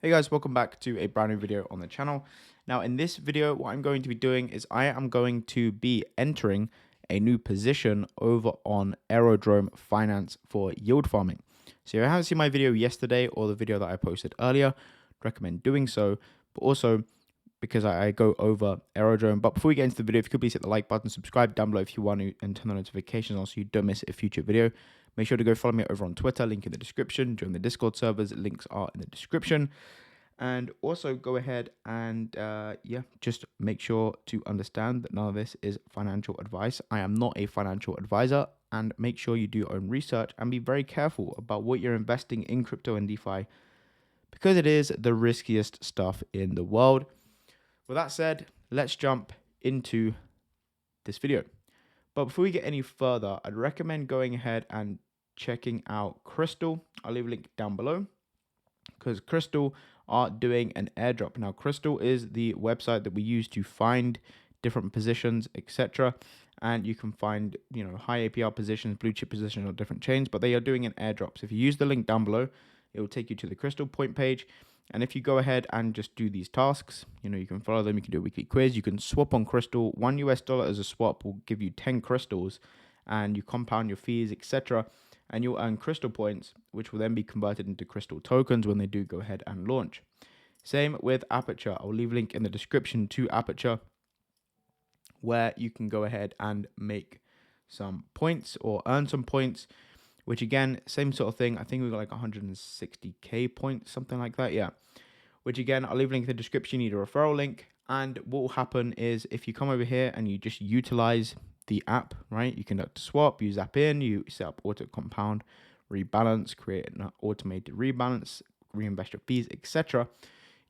Hey guys, welcome back to a brand new video on the channel. Now in this video, what I'm going to be doing is I am going to be entering a new position over on Aerodrome Finance for yield farming. So if you haven't seen my video yesterday or the video that I posted earlier, I'd recommend doing so, but also because I go over Aerodrome. But before we get into the video, if you could please hit the like button, subscribe down below if you want to, and turn the notifications on so you don't miss a future video. Make sure to go follow me over on Twitter, link in the description. Join the Discord servers, links are in the description. And also go ahead and just make sure to understand that none of this is financial advice. I am not a financial advisor, and make sure you do your own research and be very careful about what you're investing in crypto and DeFi because it is the riskiest stuff in the world. With that said, let's jump into this video. But before we get any further, I'd recommend going ahead and checking out Crystal. I'll leave a link down below because Crystal are doing an airdrop. Now, Crystal is the website that we use to find different positions, etc. And you can find, high APR positions, blue chip positions on different chains, but they are doing an airdrop. So if you use the link down below, it will take you to the Crystal point page. And if you go ahead and just do these tasks, you can follow them. You can do a weekly quiz. You can swap on Crystal. $1 as a swap will give you 10 crystals, and you compound your fees, etc. And you'll earn crystal points, which will then be converted into crystal tokens when they do go ahead and launch. Same with Aperture. I'll leave a link in the description to Aperture where you can go ahead and make some points or earn some points, which again, same sort of thing. I think we got like 160k points, something like that. Yeah. Which again, I'll leave a link in the description. You need a referral link. And what will happen is if you come over here and you just utilize the app, right? You conduct a swap, you zap in, you set up auto compound, rebalance, create an automated rebalance, reinvest your fees, etc.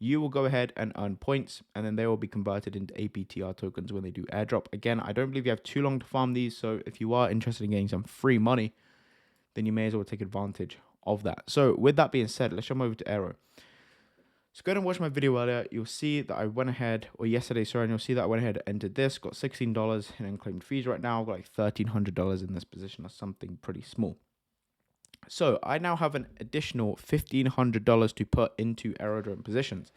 You will go ahead and earn points, and then they will be converted into APTR tokens when they do airdrop. Again, I don't believe you have too long to farm these, so if you are interested in getting some free money, then you may as well take advantage of that. So with that being said, let's jump over to Aero. So go ahead and watch my video earlier. You'll see that I went ahead, or yesterday, sorry, and you'll see that I went ahead and entered this, got $16 in unclaimed fees right now. I've got like $1,300 in this position. That's something pretty small. So I now have an additional $1,500 to put into Aerodrome positions.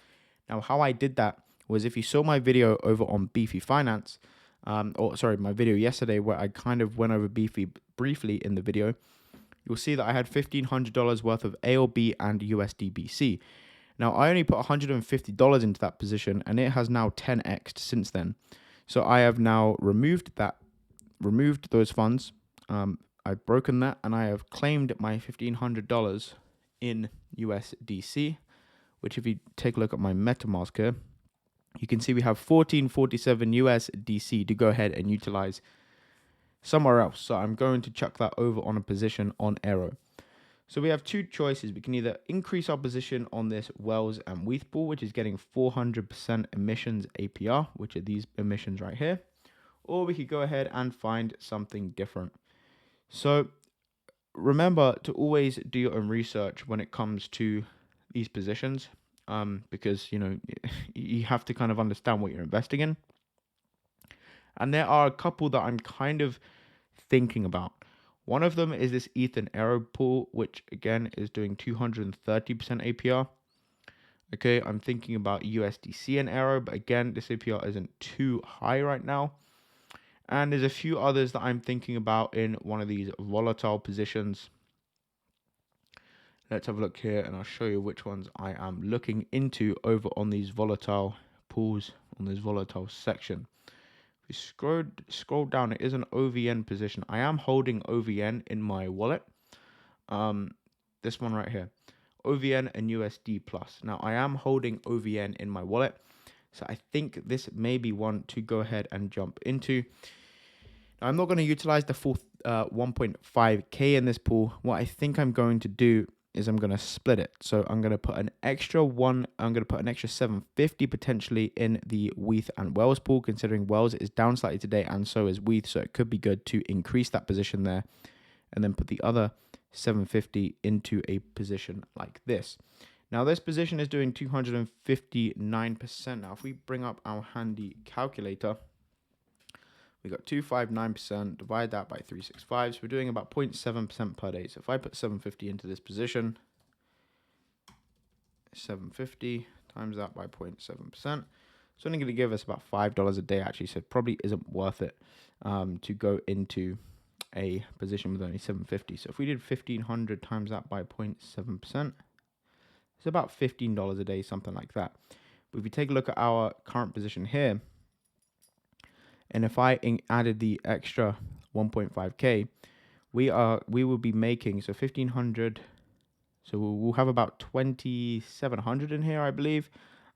Now, how I did that was if you saw my video over on Beefy Finance, my video yesterday where I kind of went over Beefy briefly in the video, you'll see that I had $1,500 worth of ALB and USDBC. Now, I only put $150 into that position, and it has now 10x'd since then. So I have now removed those funds. I've broken that, and I have claimed my $1,500 in USDC, which if you take a look at my MetaMask here, you can see we have 1447 USDC to go ahead and utilize somewhere else. So I'm going to chuck that over on a position on Aero. So we have two choices. We can either increase our position on this Wells and Weath pool, which is getting 400% emissions APR, which are these emissions right here, or we could go ahead and find something different. So remember to always do your own research when it comes to these positions, because you have to kind of understand what you're investing in. And there are a couple that I'm kind of thinking about. One of them is this Ethan Aero pool, which again is doing 230% APR. Okay, I'm thinking about USDC and Aero, but again, this APR isn't too high right now. And there's a few others that I'm thinking about in one of these volatile positions. Let's have a look here, and I'll show you which ones I am looking into over on these volatile pools, on this volatile section. If you scroll down, it is an OVN position. I am holding OVN in my wallet. This one right here, OVN and USD plus. Now I am holding OVN in my wallet, so I think this may be one to go ahead and jump into. Now, I'm not going to utilize the full 1.5k in this pool. What I think I'm going to do is I'm going to split it. So I'm going to put an extra 750 potentially in the Weath and Wells pool, considering Wells is down slightly today and so is Weath. So it could be good to increase that position there and then put the other 750 into a position like this. Now this position is doing 259%. Now if we bring up our handy calculator, we got 259%, divide that by 365, so we're doing about 0.7% per day. So if I put 750 into this position, 750 times that by 0.7%. It's only going to give us about $5 a day actually, so it probably isn't worth it to go into a position with only 750. So if we did 1500 times that by 0.7%, it's about $15 a day, something like that. But if you take a look at our current position here, and if I added the extra 1.5k, we will be making, so 1500, so we'll have about 2700 in here, I believe.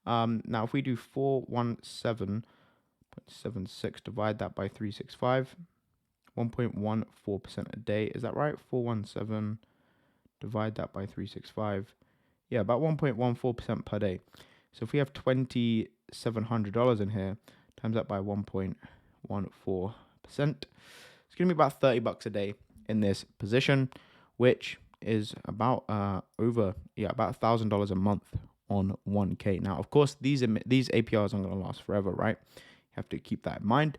Now if we do 417.76, divide that by 365, 1.14% a day, is that right? 417, divide that by 365, yeah, about 1.14% per day. So if we have $2,700 in here, times that by 1.14%, it's going to be about $30 a day in this position, which is about about $1,000 a month on 1K. Now, of course, these APRs aren't going to last forever, right? You have to keep that in mind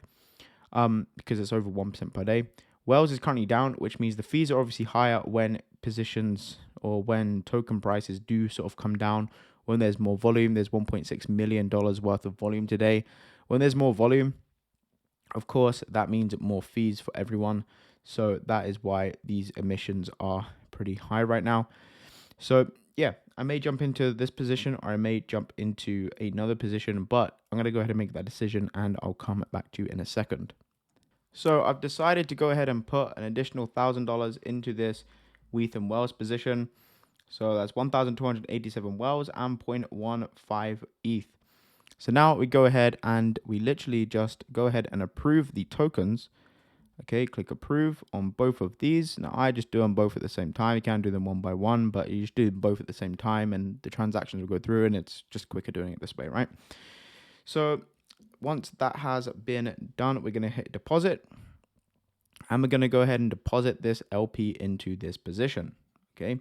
because it's over 1% per day. Wells is currently down, which means the fees are obviously higher when positions or when token prices do sort of come down. When there's more volume, there's $1.6 million worth of volume today. When there's more volume, of course, that means more fees for everyone. So that is why these emissions are pretty high right now. So yeah, I may jump into this position or I may jump into another position, but I'm going to go ahead and make that decision and I'll come back to you in a second. So I've decided to go ahead and put an additional $1,000 into this WETH and Wells position. So that's 1,287 Wells and 0.15 ETH. So now we go ahead and we literally just go ahead and approve the tokens. Okay, click approve on both of these. Now I just do them both at the same time. You can do them one by one, but you just do them both at the same time and the transactions will go through and it's just quicker doing it this way, right? So once that has been done, we're going to hit deposit and we're going to go ahead and deposit this LP into this position. Okay,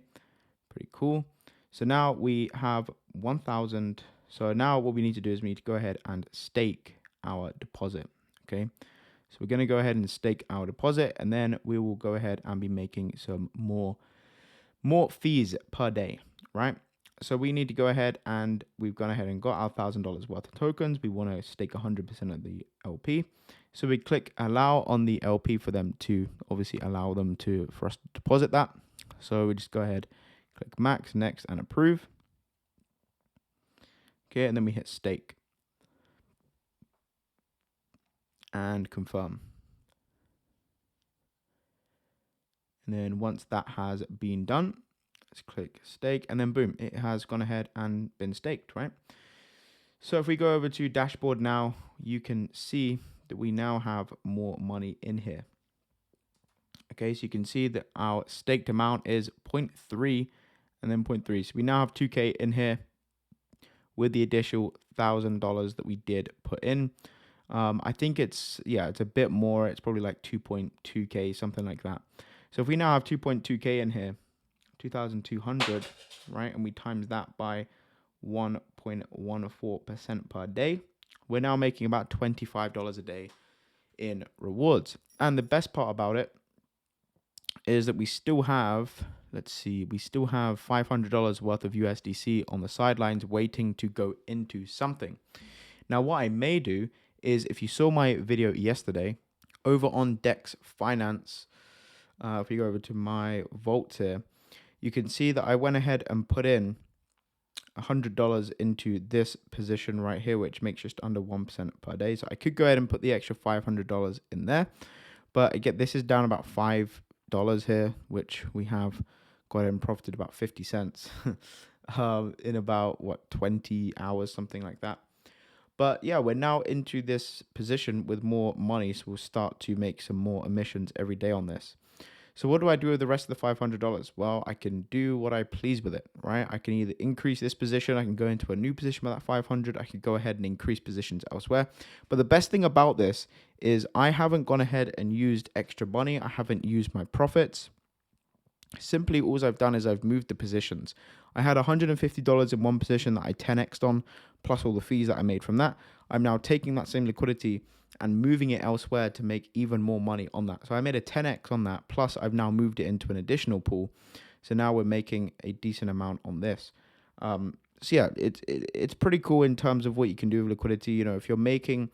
pretty cool. So now we have 1,000. So now what we need to do is we need to go ahead and stake our deposit. Okay, so we're going to go ahead and stake our deposit and then we will go ahead and be making some more fees per day, right? So we need to go ahead and we've gone ahead and got our $1,000 worth of tokens. We want to stake 100% of the LP. So we click allow on the LP for them to obviously allow them for us to deposit that. So we just go ahead, click max, next, and approve. Okay, and then we hit stake and confirm. And then once that has been done, let's click stake and then boom, it has gone ahead and been staked, right? So if we go over to dashboard now, you can see that we now have more money in here. Okay, so you can see that our staked amount is 0.3 and then 0.3. So we now have 2K in here with the additional $1,000 that we did put in. I think it's a bit more. It's probably like 2.2K, something like that. So if we now have 2.2K in here, 2,200, right, and we times that by 1.14% per day, we're now making about $25 a day in rewards. And the best part about it is that we still have, we still have $500 worth of USDC on the sidelines waiting to go into something. Now, what I may do is, if you saw my video yesterday over on Dex Finance, if you go over to my vault here, you can see that I went ahead and put in $100 into this position right here, which makes just under 1% per day. So I could go ahead and put the extra $500 in there, but again, this is down about $5 here, which we have got and profited about 50 cents in about 20 hours, something like that. But yeah, we're now into this position with more money, so we'll start to make some more emissions every day on this. So what do I do with the rest of the $500? Well, I can do what I please with it, right? I can either increase this position, I can go into a new position with that 500, I could go ahead and increase positions elsewhere. But the best thing about this is I haven't gone ahead and used extra money. I haven't used my profits. Simply, all I've done is I've moved the positions. I had $150 in one position that I 10x'd on, plus all the fees that I made from that. I'm now taking that same liquidity and moving it elsewhere to make even more money on that. So I made a 10x on that, plus I've now moved it into an additional pool. So now we're making a decent amount on this. So yeah, it's pretty cool in terms of what you can do with liquidity. You know, if you're making,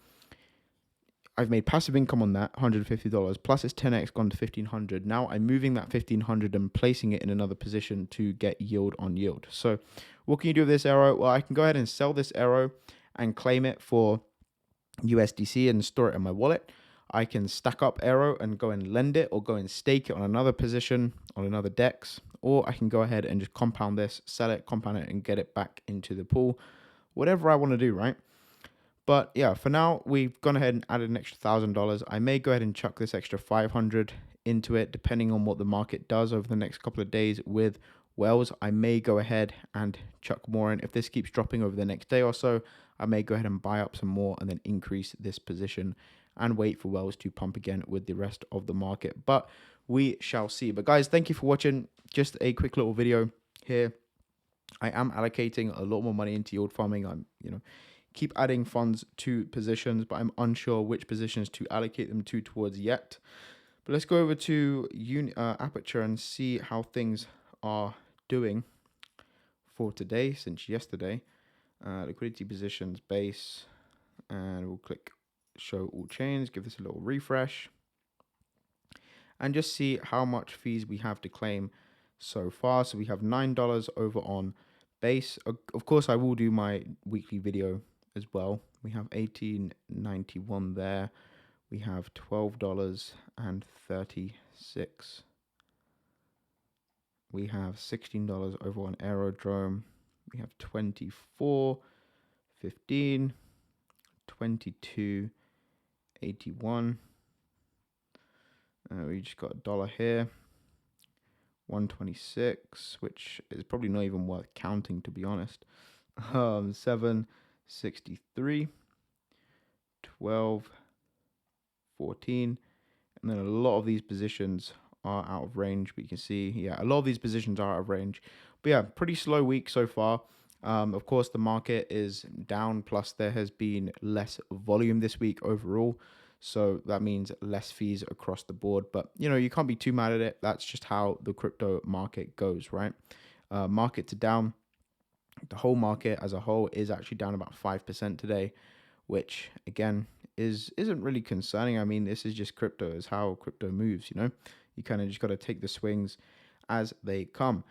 I've made passive income on that $150 plus it's 10x gone to 1500. Now I'm moving that 1500 and placing it in another position to get yield on yield. So what can you do with this arrow? Well, I can go ahead and sell this arrow and claim it for USDC and store it in my wallet. I can stack up arrow and go and lend it, or go and stake it on another position on another DEX, or I can go ahead and just compound this, sell it, compound it, and get it back into the pool. Whatever I want to do, right? But yeah, for now, we've gone ahead and added an extra $1,000. I may go ahead and chuck this extra 500 into it, depending on what the market does over the next couple of days with Wells. I may go ahead and chuck more in. If this keeps dropping over the next day or so, I may go ahead and buy up some more and then increase this position and wait for Wells to pump again with the rest of the market. But we shall see. But guys, thank you for watching. Just a quick little video here. I am allocating a lot more money into yield farming. I'm, keep adding funds to positions, but I'm unsure which positions to allocate them to towards yet. But let's go over to Aperture and see how things are doing for today since yesterday. Liquidity positions base, and we'll click show all chains, give this a little refresh, and just see how much fees we have to claim so far. So we have $9 over on base. Of course, I will do my weekly video as well. We have $18.91 there. We have $12.36. We have $16 over on Aerodrome. We have 24.15, 22.81. We just got $1 here. 126, which is probably not even worth counting, to be honest. 763, 12, 14, and then a lot of these positions are out of range. But you can see, yeah, a lot of these positions are out of range. But yeah, pretty slow week so far. Of course, the market is down, plus there has been less volume this week overall. So that means less fees across the board. But, you can't be too mad at it. That's just how the crypto market goes, right? Markets are down. The whole market as a whole is actually down about 5% today, which, again, isn't really concerning. I mean, this is just crypto, is how crypto moves, You kind of just got to take the swings as they come.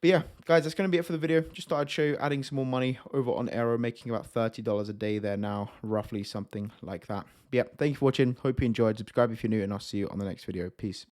But yeah, guys, that's going to be it for the video. Just thought I'd show you adding some more money over on Aero, making about $30 a day there now, roughly something like that. But yeah, thank you for watching. Hope you enjoyed. Subscribe if you're new, and I'll see you on the next video. Peace.